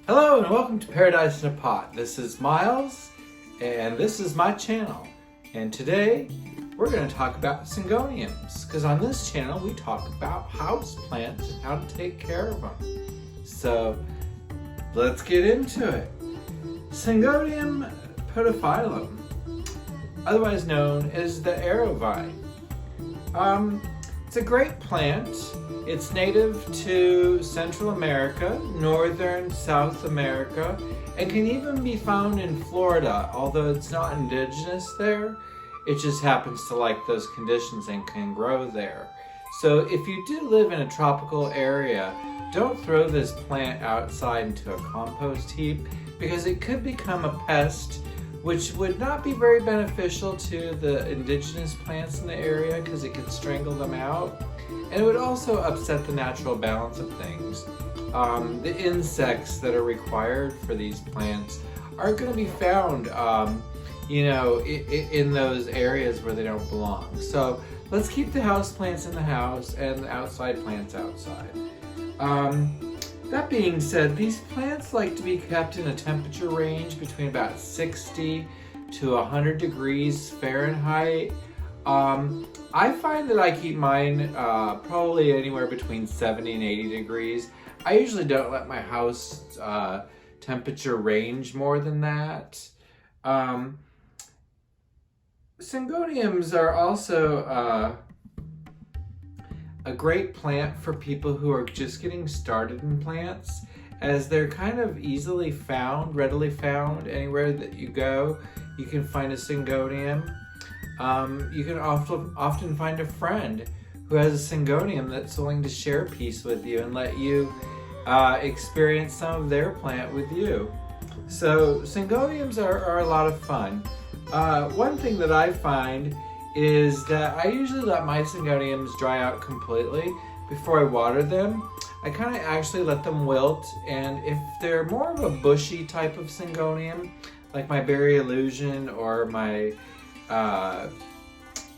Hello and welcome to Paradise in a Pot. This is Miles and this is my channel. And today we're going to talk about Syngoniums because on this channel we talk about house plants and how to take care of them. So let's get into it. Syngonium podophyllum, otherwise known as the Arrowhead Vine. It's a great plant. It's native to Central America, Northern South America, and can even be found in Florida, although it's not indigenous there. It just happens to like those conditions and can grow there. So if you do live in a tropical area, don't throw this plant outside into a compost heap because it could become a pest, which would not be very beneficial to the indigenous plants in the area because it could strangle them out. And it would also upset the natural balance of things. The insects that are required for these plants aren't going to be found, in those areas where they don't belong. So let's keep the house plants in the house and the outside plants outside. That being said, these plants like to be kept in a temperature range between about 60 to 100 degrees Fahrenheit. I find that I keep mine probably anywhere between 70 and 80 degrees. I usually don't let my house temperature range more than that. Syngoniums are also a great plant for people who are just getting started in plants, as they're kind of easily found, readily found anywhere that you go. You can find a Syngonium. You can often find a friend who has a Syngonium that's willing to share a piece with you and let you experience some of their plant with you. So Syngoniums are a lot of fun. One thing that I find is that I usually let my Syngoniums dry out completely before I water them. I kind of actually let them wilt, and if they're more of a bushy type of Syngonium, like my Berry Illusion or my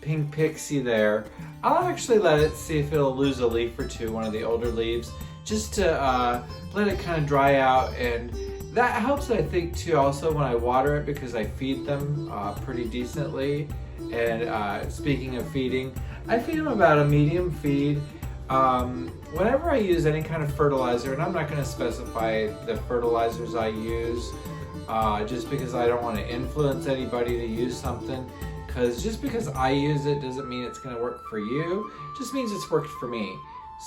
pink Pixy there, I'll actually let it see if it'll lose a leaf or two, one of the older leaves, just to let it kind of dry out. And that helps, I think, too, also when I water it, because I feed them pretty decently. And speaking of feeding, I feed them about a medium feed. Whenever I use any kind of fertilizer, and I'm not going to specify the fertilizers I use, just because I don't want to influence anybody to use something, because just because I use it doesn't mean it's going to work for you. It just means it's worked for me.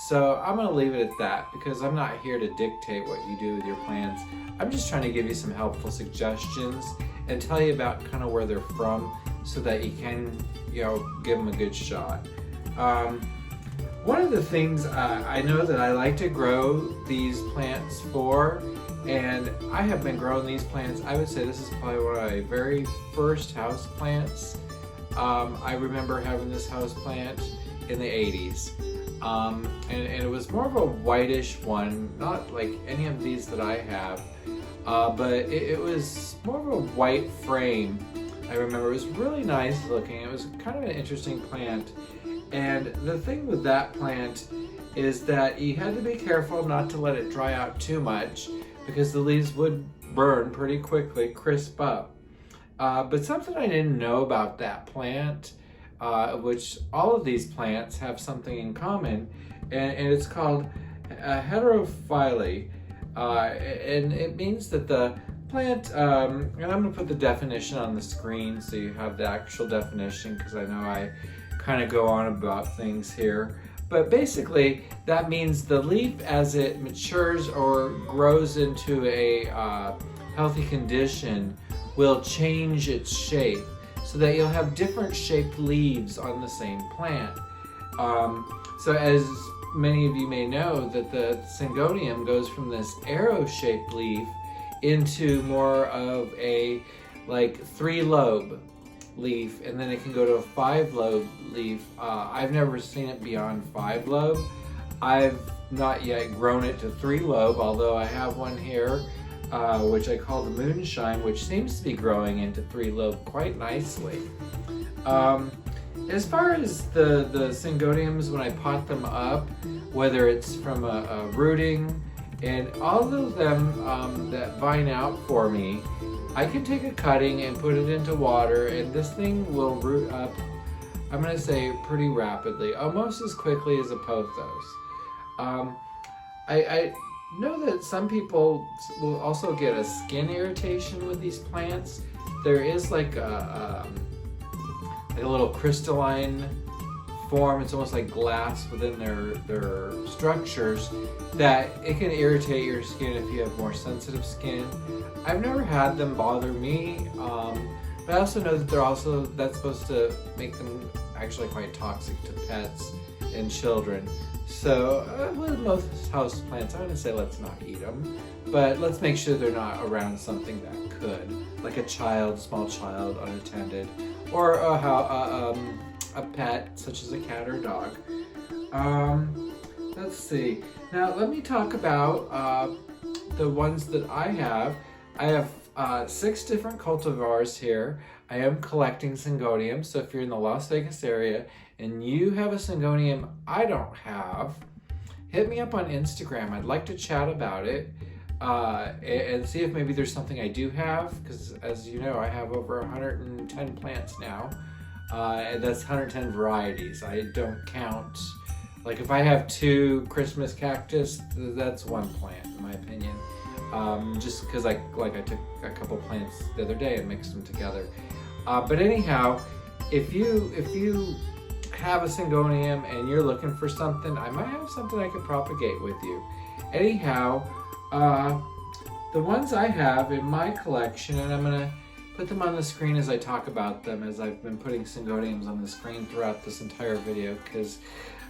So I'm going to leave it at that, because I'm not here to dictate what you do with your plants. I'm just trying to give you some helpful suggestions and tell you about kind of where they're from, so that you can, give them a good shot. One of the things I know that I like to grow these plants for, and I have been growing these plants, I would say this is probably one of my very first house plants. I remember having this house plant in the 80s. And it was more of a whitish one, not like any of these that I have, but it was more of a white frame. I remember it was really nice looking. It was kind of an interesting plant. And the thing with that plant is that you had to be careful not to let it dry out too much, because the leaves would burn pretty quickly, crisp up. But something I didn't know about that plant, which all of these plants have something in common, and it's called heterophyly. And it means that the plant, and I'm going to put the definition on the screen so you have the actual definition, because I know I kind of go on about things here. But basically, that means the leaf, as it matures or grows into a healthy condition, will change its shape, so that you'll have different shaped leaves on the same plant. So as many of you may know, that the Syngonium goes from this arrow-shaped leaf into more of a like 3-lobe leaf, and then it can go to a 5-lobe leaf. I've never seen it beyond 5-lobe. I've not yet grown it to 3-lobe, although I have one here, which I call the Moonshine, which seems to be growing into 3-lobe quite nicely. As far as the Syngoniums, when I pot them up, whether it's from a rooting And all of them that vine out for me, I can take a cutting and put it into water, and this thing will root up, I'm going to say pretty rapidly, almost as quickly as a pothos. I know that some people will also get a skin irritation with these plants. There is like a little crystalline form, it's almost like glass within their structures, that it can irritate your skin if you have more sensitive skin. I've never had them bother me, but I also know that that's supposed to make them actually quite toxic to pets and children. So with most house plants, I'm going to say let's not eat them, but let's make sure they're not around something that could, like a small child, unattended, or a pet such as a cat or dog. Let's see. Now let me talk about the ones that I have. I have 6 different cultivars here. I am collecting Syngonium, so if you're in the Las Vegas area and you have a Syngonium I don't have, hit me up on Instagram. I'd like to chat about it and see if maybe there's something I do have, because as you know, I have over 110 plants now, and that's 110 varieties. I don't count, like if I have 2 Christmas cactus, that's 1 plant in my opinion. Just because I took a couple plants the other day and mixed them together. But anyhow, if you have a Syngonium and you're looking for something, I might have something I could propagate with you. Anyhow, the ones I have in my collection, and I'm gonna put them on the screen as I talk about them, as I've been putting Syngoniums on the screen throughout this entire video, because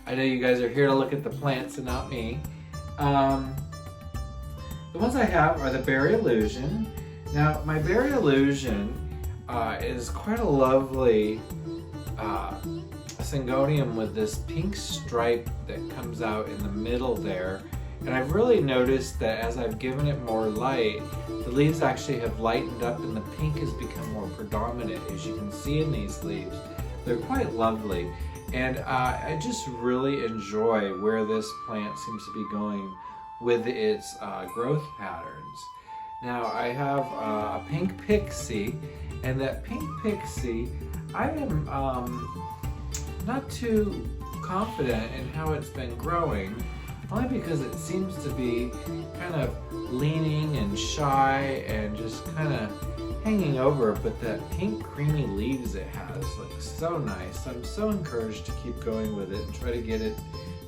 I know you guys are here to look at the plants and not me. The ones I have are the Berry Illusion. Now, my Berry Illusion is quite a lovely Syngonium with this pink stripe that comes out in the middle there. And I've really noticed that as I've given it more light, the leaves actually have lightened up and the pink has become more predominant, as you can see in these leaves. They're quite lovely. And I just really enjoy where this plant seems to be going with its growth patterns. Now I have a pink Pixy, and that pink Pixy, I am not too confident in how it's been growing, only because it seems to be kind of leaning and shy and just kind of hanging over, but that pink creamy leaves it has look so nice. I'm so encouraged to keep going with it and try to get it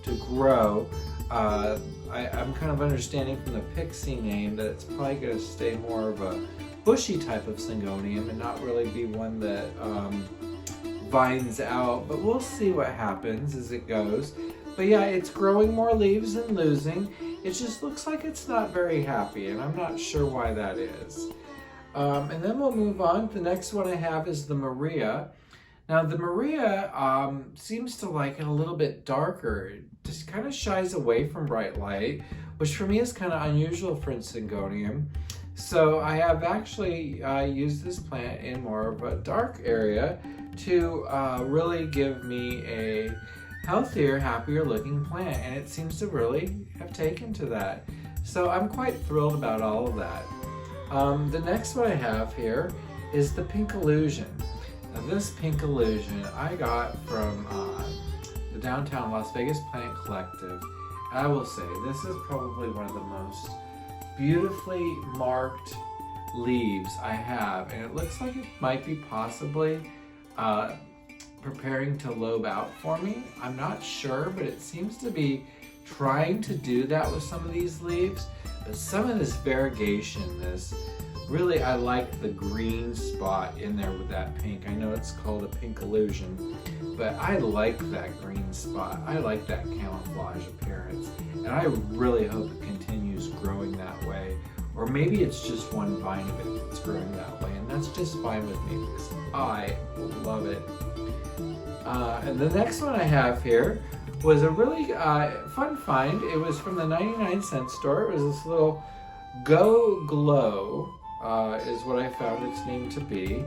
to grow. I'm kind of understanding from the Pixy name that it's probably going to stay more of a bushy type of Syngonium and not really be one that vines out, but we'll see what happens as it goes. But yeah, it's growing more leaves and losing. It just looks like it's not very happy, and I'm not sure why that is. And then we'll move on. The next one I have is the Marriea. Now the Marriea seems to like it a little bit darker. It just kind of shies away from bright light, which for me is kind of unusual for Syngonium. So I have actually used this plant in more of a dark area to really give me a healthier, happier looking plant, and it seems to really have taken to that. So I'm quite thrilled about all of that. The next one I have here is the Pink Illusion. Now this Pink Illusion I got from the Downtown Las Vegas Plant Collective. And I will say, this is probably one of the most beautifully marked leaves I have, and it looks like it might be possibly preparing to lobe out for me. I'm not sure, but it seems to be trying to do that with some of these leaves. But some of this variegation, really, I like the green spot in there with that pink. I know it's called a Pink Illusion, but I like that green spot. I like that camouflage appearance, and I really hope it continues growing that way. Or maybe it's just one vine of it that's growing that way, and that's just fine with me because I love it. And the next one I have here was a really fun find. It was from the 99-cent store. It was this little Go Glow is what I found its name to be.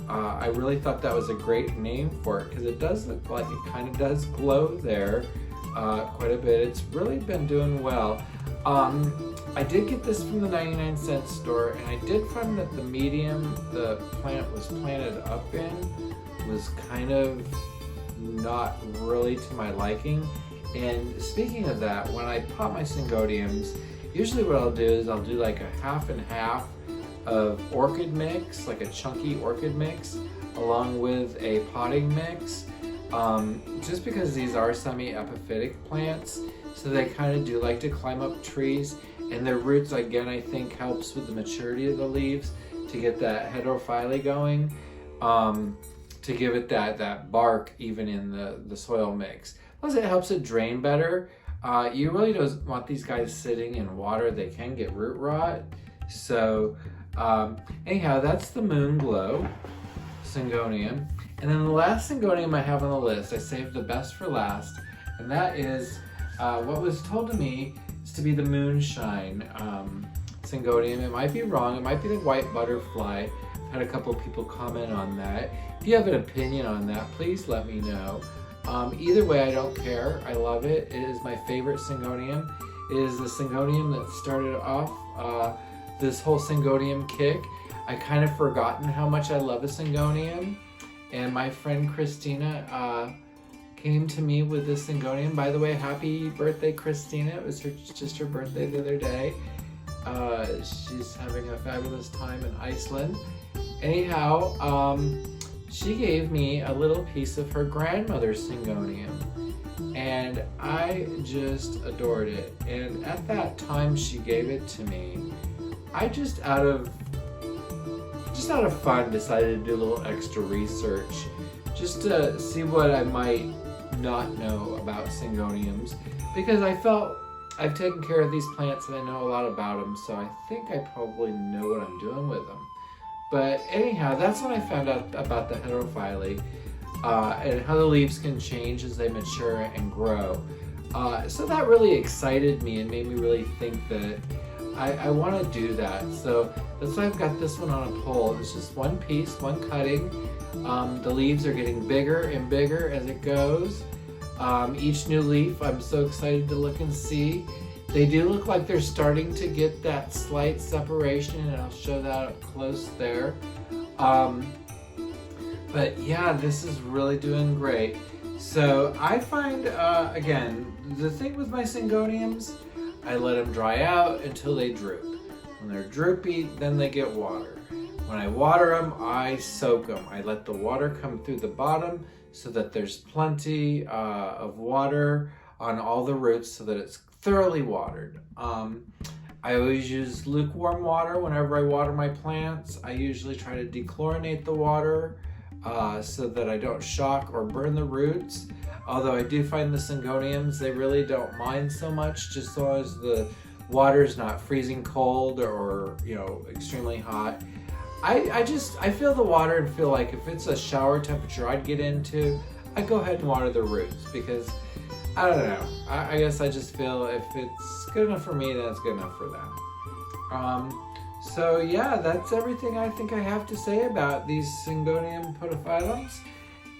I really thought that was a great name for it because it does look like it kind of does glow there quite a bit. It's really been doing well. I did get this from the 99-cent store, and I did find that the medium the plant was planted up in was kind of not really to my liking. And speaking of that, when I pot my Syngoniums, usually what I'll do is I'll do like a half and half of orchid mix, like a chunky orchid mix, along with a potting mix, just because these are semi-epiphytic plants, so they kind of do like to climb up trees, and their roots, again, I think helps with the maturity of the leaves to get that heterophyly going, to give it that bark even in the soil mix. Plus it helps it drain better. You really don't want these guys sitting in water. They can get root rot. So anyhow, that's the Moon Glow Syngonium. And then the last Syngonium I have on the list, I saved the best for last, and that is what was told to me is to be the Moonshine Syngonium. It might be wrong. It might be the white butterfly. I've had a couple of people comment on that. If you have an opinion on that, please let me know. Either way, I don't care. I love it. It is my favorite Syngonium. It is the Syngonium that started off this whole Syngonium kick. I kind of forgotten how much I love a Syngonium, and my friend Christina came to me with this Syngonium. By the way, happy birthday, Christina. It was just her birthday the other day. She's having a fabulous time in Iceland. Anyhow, she gave me a little piece of her grandmother's Syngonium, and I just adored it. And at that time she gave it to me, I just out of fun decided to do a little extra research just to see what I might not know about Syngoniums, because I felt I've taken care of these plants and I know a lot about them, so I think I probably know what I'm doing with them. But anyhow, that's when I found out about the heterophyly and how the leaves can change as they mature and grow. So that really excited me and made me really think that I want to do that. So that's why I've got this one on a pole. It's just one piece, one cutting. The leaves are getting bigger and bigger as it goes. Each new leaf, I'm so excited to look and see. They do look like they're starting to get that slight separation, and I'll show that up close there. But yeah, this is really doing great. So I find, again, the thing with my Syngoniums, I let them dry out until they droop. When they're droopy, then they get water. When I water them, I soak them. I let the water come through the bottom so that there's plenty of water on all the roots so that it's thoroughly watered. I always use lukewarm water whenever I water my plants. I usually try to dechlorinate the water so that I don't shock or burn the roots. Although I do find the Syngoniums, they really don't mind so much, just as long as the water is not freezing cold or extremely hot. I feel the water and feel like if it's a shower temperature I'd get into, I'd go ahead and water the roots, because I don't know. I guess I just feel if it's good enough for me, then it's good enough for them. So yeah, that's everything I think I have to say about these Syngonium podophyllums.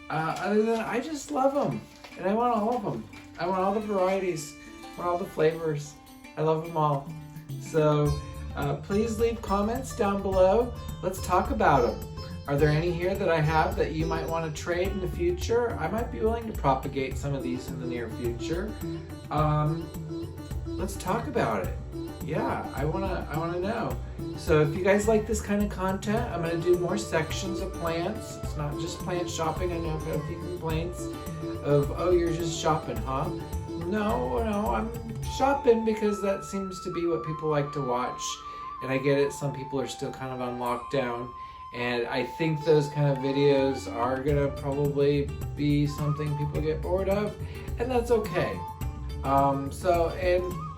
Other than I just love them, and I want all of them. I want all the varieties, I want all the flavors. I love them all. So please leave comments down below. Let's talk about them. Are there any here that I have that you might want to trade in the future? I might be willing to propagate some of these in the near future. Let's talk about it. Yeah, I wanna know. So if you guys like this kind of content, I'm gonna do more sections of plants. It's not just plant shopping. I know I've had a few complaints of, oh, you're just shopping, huh? No, I'm shopping because that seems to be what people like to watch. And I get it, some people are still kind of on lockdown. And I think those kind of videos are gonna probably be something people get bored of, and that's okay. And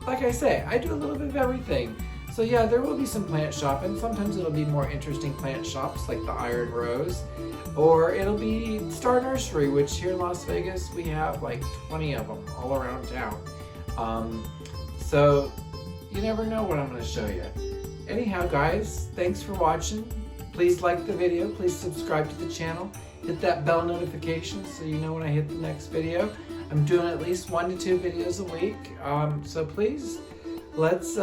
like I say, I do a little bit of everything. So yeah, there will be some plant shopping. Sometimes it'll be more interesting plant shops like the Iron Rose, or it'll be Star Nursery, which here in Las Vegas, we have like 20 of them all around town. So you never know what I'm gonna show you. Anyhow, guys, thanks for watching. Please like the video, please subscribe to the channel, hit that bell notification so you know when I hit the next video. I'm doing at least 1 to 2 videos a week, so please, let's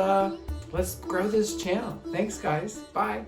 let's grow this channel. Thanks, guys. Bye.